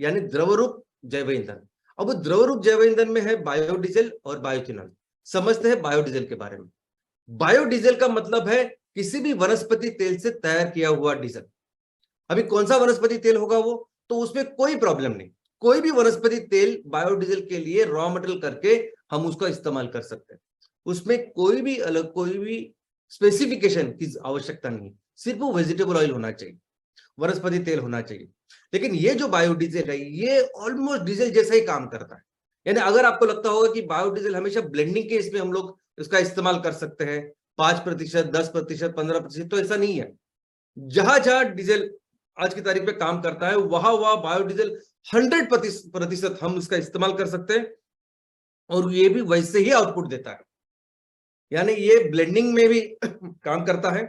यानी द्रवरूप जैव ईंधन। अब द्रवरूप जैव ईंधन में है बायोडीजल और बायोइथेनॉल। समझते हैं बायोडीजल के बारे में। बायोडीजल का मतलब है किसी भी वनस्पति तेल से तैयार किया हुआ डीजल। अभी कौन सा वनस्पति तेल होगा वो, तो उसमें कोई प्रॉब्लम नहीं, कोई भी वनस्पति तेल बायोडीजल के लिए रॉ मटेरियल करके हम उसका इस्तेमाल कर सकते हैं। उसमें कोई भी अलग कोई भी स्पेसिफिकेशन की आवश्यकता नहीं, सिर्फ वो वेजिटेबल ऑयल होना चाहिए, वनस्पति तेल होना चाहिए। लेकिन ये जो बायोडीजल है ये ऑलमोस्ट डीजल जैसा ही काम करता है। यानी अगर आपको लगता होगा कि बायोडीजल हमेशा ब्लेंडिंग के इसमें हम लोग इसका इस्तेमाल कर सकते हैं 5%, 10%, 15%, तो ऐसा नहीं है। जहां जहां डीजल आज की तारीख में काम करता है वहां वहां बायोडीजल 100% हम इसका इस्तेमाल कर सकते हैं और ये भी वैसे ही आउटपुट देता है। यानी ये ब्लेंडिंग में भी काम करता है।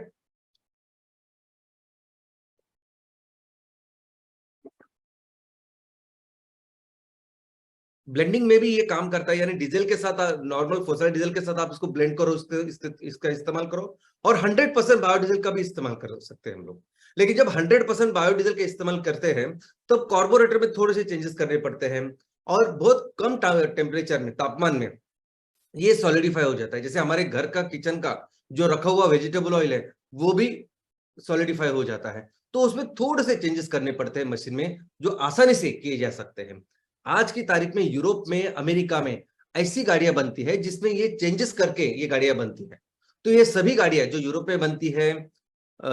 ब्लेंडिंग में भी ये काम करता है, यानी डीजल के साथ नॉर्मल फॉसिल डीजल के साथ आप इसको ब्लेंड करो, इसका इस्तेमाल करो और 100% बायोडीजल का भी इस्तेमाल कर सकते हैं हम लोग। लेकिन जब 100% बायोडीजल का इस्तेमाल करते हैं तब तो कार्बोरेटर में थोड़े से चेंजेस करने पड़ते हैं और बहुत कम टेम्परेचर में, तापमान में ये सॉलिडिफाई हो जाता है। जैसे हमारे घर का किचन का जो रखा हुआ वेजिटेबल ऑयल है वो भी सॉलिडिफाई हो जाता है। तो उसमें थोड़े से चेंजेस करने पड़ते हैं मशीन में, जो आसानी से किए जा सकते हैं। आज की तारीख में यूरोप में, अमेरिका में ऐसी गाड़ियां बनती है जिसमें ये चेंजेस करके ये गाड़ियां बनती है। तो ये सभी गाड़ियां जो यूरोप में बनती है,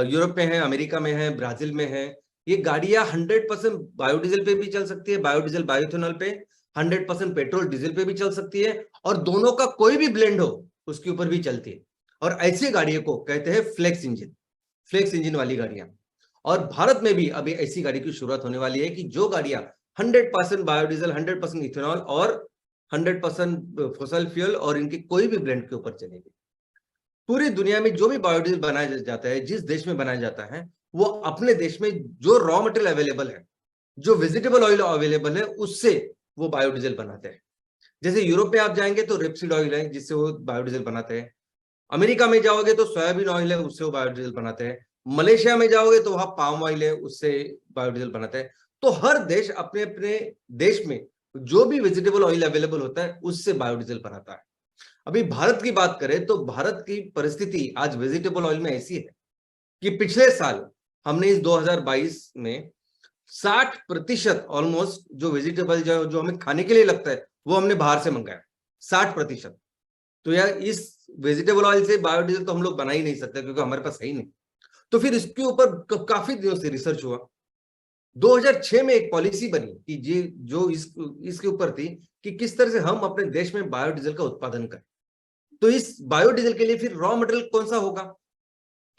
यूरोप में है, अमेरिका में है, ब्राजील में है, ये गाड़ियां 100% बायोडीजल पे भी चल सकती है, बायोडीजल बायोइथेनॉल पे, 100% पेट्रोल डीजल पे भी चल सकती है और दोनों का कोई भी ब्लेंड हो उसके ऊपर भी चलती है। और ऐसी गाड़ियों को कहते हैं फ्लेक्स इंजन, फ्लेक्स इंजन वाली गाड़ियां। और भारत में भी अभी ऐसी गाड़ी की शुरुआत होने वाली है कि जो गाड़ियां 100% बायोडीजल, 100% इथेनॉल और 100% फॉसिल फ्यूल और इनके कोई भी ब्लेंड के ऊपर चलेगी। पूरी दुनिया में जो भी बायोडीजल बनाया जाता है, जिस देश में बनाया जाता है, वो अपने देश में जो रॉ मटेरियल अवेलेबल है, जो वेजिटेबल ऑयल अवेलेबल है, उससे वो बायोडीजल बनाते हैं। जैसे यूरोप में आप जाएंगे तो रेपसीड ऑयल है जिससे वो बायोडीजल बनाते हैं। अमेरिका में जाओगे तो सोयाबीन ऑयल है, उससे वो बायोडीजल बनाते हैं। मलेशिया में जाओगे तो वहां पाम ऑयल है, उससे बायोडीजल बनाते हैं। तो हर देश अपने अपने देश में जो भी वेजिटेबल ऑयल अवेलेबल होता है उससे बायोडीजल बनाता है। अभी भारत की बात करें तो भारत की परिस्थिति आज वेजिटेबल ऑयल में ऐसी है कि पिछले साल हमने इस 2022 में 60% ऑलमोस्ट जो वेजिटेबल जो हमें खाने के लिए लगता है वो हमने बाहर से मंगाया, 60%। तो यार इस वेजिटेबल ऑयल से बायोडीजल तो हम लोग बना ही नहीं सकते क्योंकि हमारे पास है ही नहीं। तो फिर इसके ऊपर काफी दिनों से रिसर्च हुआ। 2006 में एक पॉलिसी बनी कि जी जो इसके ऊपर थी कि किस तरह से हम अपने देश में बायोडीजल का उत्पादन करें। तो इस बायोडीजल के लिए फिर रॉ मटेरियल कौन सा होगा,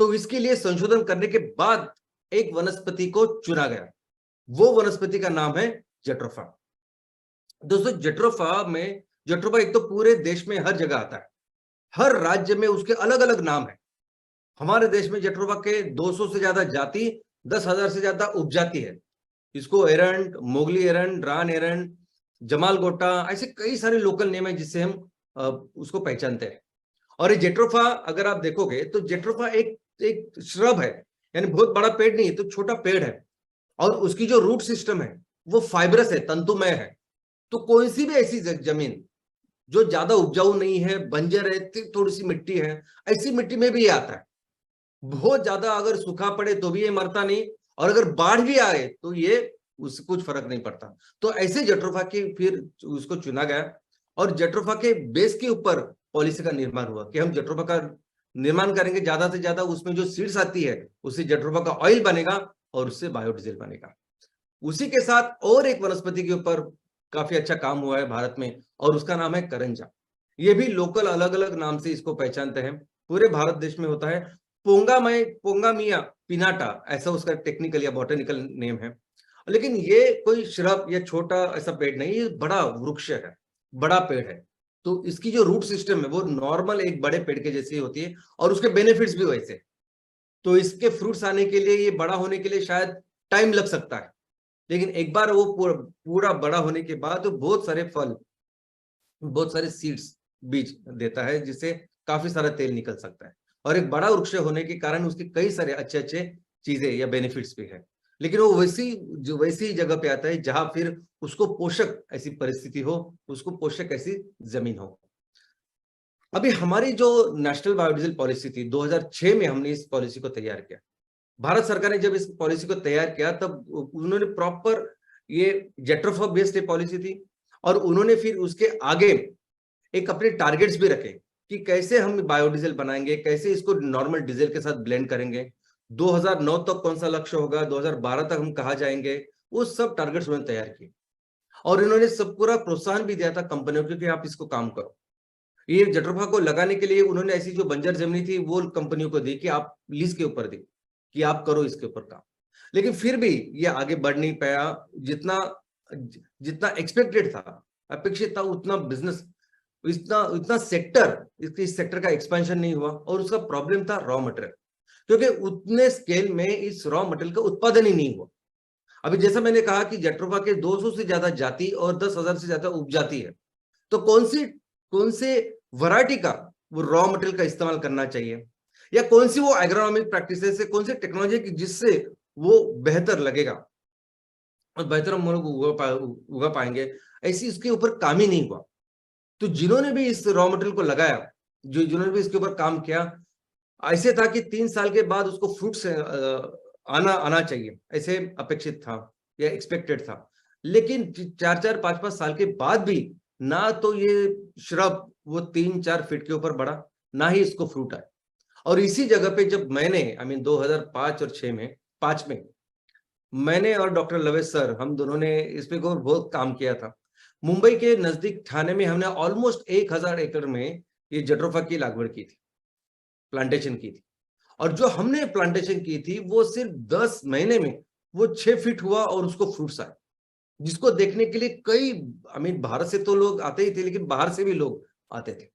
तो इसके लिए संशोधन करने के बाद एक वनस्पति को चुना गया। वो वनस्पति का नाम है जेट्रोफा। दोस्तों जेट्रोफा एक तो पूरे देश में हर जगह आता है, हर राज्य में उसके अलग अलग नाम है। हमारे देश में जेट्रोफा के 200 से ज्यादा जाति, 10,000 से ज्यादा उपजाति है। इसको एरंड, मोगली एरंड, रान एरंड, जमाल गोटा, ऐसे कई सारे लोकल नेम है जिससे हम उसको पहचानते हैं। और ये जेट्रोफा अगर आप देखोगे तो जेट्रोफा एक एक श्रब है, यानी बहुत बड़ा पेड़ नहीं है, तो छोटा पेड़ है और उसकी जो रूट सिस्टम है वो फाइब्रस है, तंतुमय है। तो कोई सी भी ऐसी जमीन जो ज्यादा उपजाऊ नहीं है, बंजर है, थोड़ी सी मिट्टी है, ऐसी मिट्टी में भी ये आता है। बहुत ज्यादा अगर सूखा पड़े तो भी ये मरता नहीं और अगर बाढ़ भी आए तो ये उससे कुछ फर्क नहीं पड़ता। तो ऐसे जेट्रोफा की फिर उसको चुना गया और जेट्रोफा के बेस के ऊपर पॉलिसी का निर्माण हुआ कि हम जेट्रोफा का निर्माण करेंगे, ज्यादा से ज्यादा उसमें जो सीड्स आती है उससे जेट्रोफा का ऑयल बनेगा और उससे बायोडीजल बनेगा। उसी के साथ और एक वनस्पति के ऊपर काफी अच्छा काम हुआ है भारत में और उसका नाम है करंजा। ये भी लोकल अलग अलग नाम से इसको पहचानते हैं, पूरे भारत देश में होता है। पोंगामिया पिनाटा ऐसा उसका टेक्निकल या बॉटनिकल नेम है। लेकिन ये कोई श्रब या छोटा ऐसा पेड़ नहीं, ये बड़ा वृक्ष है, बड़ा पेड़ है। तो इसकी जो रूट सिस्टम है वो नॉर्मल एक बड़े पेड़ के जैसी होती है और उसके बेनिफिट्स भी वैसे। तो इसके फ्रूट्स आने के लिए, ये बड़ा होने के लिए शायद टाइम लग सकता है, लेकिन एक बार वो पूरा बड़ा होने के बाद तो बहुत सारे फल, बहुत सारे सीड्स, बीज देता है जिससे काफी सारा तेल निकल सकता है। और एक बड़ा वृक्ष होने के कारण उसके कई सारे अच्छे अच्छे चीजें या बेनिफिट्स भी है। लेकिन वो वैसी जगह पे आता है जहां फिर उसको पोषक ऐसी परिस्थिति हो, उसको पोषक ऐसी जमीन हो। अभी हमारी जो नेशनल बायोडीजल पॉलिसी थी 2006 में हमने इस पॉलिसी को तैयार किया। भारत सरकार ने जब इस पॉलिसी को तैयार किया तब उन्होंने प्रॉपर ये जेट्रोफा बेस्ड पॉलिसी थी और उन्होंने फिर उसके आगे एक अपने टारगेट्स भी रखे कि कैसे हम बायोडीजल बनाएंगे, कैसे इसको नॉर्मल डीजल के साथ ब्लेंड करेंगे, 2009 तक कौन सा लक्ष्य होगा, 2012 तक हम कहाँ जाएंगे, वो सब टारगेट्स उन्होंने तैयार किए। और इन्होंने सब पूरा प्रोत्साहन भी दिया था कंपनियों को कि आप इसको काम करो। ये जेट्रोफा को लगाने के लिए उन्होंने ऐसी जो बंजर जमीन थी वो कंपनियों को दी कि आप लीज के ऊपर दी कि आप करो इसके ऊपर काम। लेकिन फिर भी ये आगे बढ़ नहीं पाया जितना जितना एक्सपेक्टेड था, अपेक्षित था, उतना बिजनेस, इतना इतना सेक्टर, इस सेक्टर का एक्सपेंशन नहीं हुआ। और उसका प्रॉब्लम था रॉ मटेरियल, क्योंकि उतने स्केल में इस रॉ मटेरियल का उत्पादन ही नहीं हुआ। अभी जैसा मैंने कहा कि जेट्रोफा के 200 से ज्यादा जाति और 10,000 से ज्यादा उपजाति है, तो कौन से वैरायटी का वो रॉ मटेरियल का इस्तेमाल करना चाहिए, या कौन सी वो एग्रोनॉमिक प्रैक्टिसेस है, कौन सी टेक्नोलॉजी की जिससे वो बेहतर लगेगा और बेहतर हम लोग उगा पाएंगे, ऐसी इसके ऊपर काम ही नहीं हुआ। तो जिन्होंने भी इस रॉ मटेरियल को लगाया, जिन्होंने भी इसके ऊपर काम किया, ऐसे था कि 3 साल के बाद उसको फ्रूट से आना चाहिए, ऐसे अपेक्षित था या एक्सपेक्टेड था। लेकिन 4-4, 5-5 साल के बाद भी ना तो ये श्रब वो 3-4 फीट के ऊपर बढ़ा, ना ही इसको फ्रूट आया। और इसी जगह पे जब मैंने 2005 और 6 में 5 में मैंने और डॉक्टर लवेश सर, हम दोनों ने इस पे बहुत काम किया था। मुंबई के नजदीक ठाणे में हमने ऑलमोस्ट 1000 एकड़ में ये जेट्रोफा की लागवड़ की थी, प्लांटेशन की थी। और जो हमने प्लांटेशन की थी वो सिर्फ 10 महीने में वो 6 फीट हुआ और उसको फ्रूट्स आए, जिसको देखने के लिए कई भारत से तो लोग आते ही थे, लेकिन बाहर से भी लोग आते थे।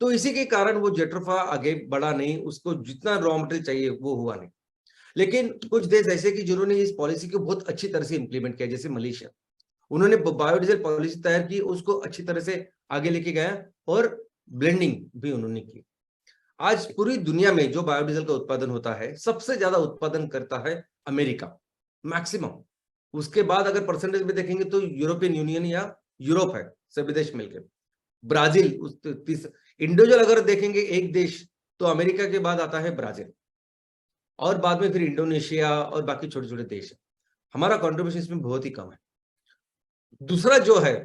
तो इसी के कारण वो जेट्रोफा आगे बढ़ा नहीं, उसको जितना रॉ मटेरियल चाहिए वो हुआ नहीं। लेकिन कुछ देश ऐसे कि जिन्होंने इस पॉलिसी को बहुत अच्छी तरह से इंप्लीमेंट किया, जैसे मलेशिया, उन्होंने बायोडीजल पॉलिसी तैयार की, उसको अच्छी तरह से आगे लेके गया और ब्लेंडिंग भी उन्होंने की। आज पूरी दुनिया में जो बायोडीजल का उत्पादन होता है, सबसे ज्यादा उत्पादन करता है अमेरिका, मैक्सिमम। उसके बाद अगर परसेंटेज में देखेंगे तो यूरोपियन यूनियन या यूरोप है, सभी देश मिलकर। ब्राजील इंडिविजुअल अगर देखेंगे एक देश, तो अमेरिका के बाद आता है ब्राजील, और बाद में फिर इंडोनेशिया और बाकी छोटे छोटे देश है। हमारा कॉन्ट्रीब्यूशन इसमें बहुत ही कम है। दूसरा जो है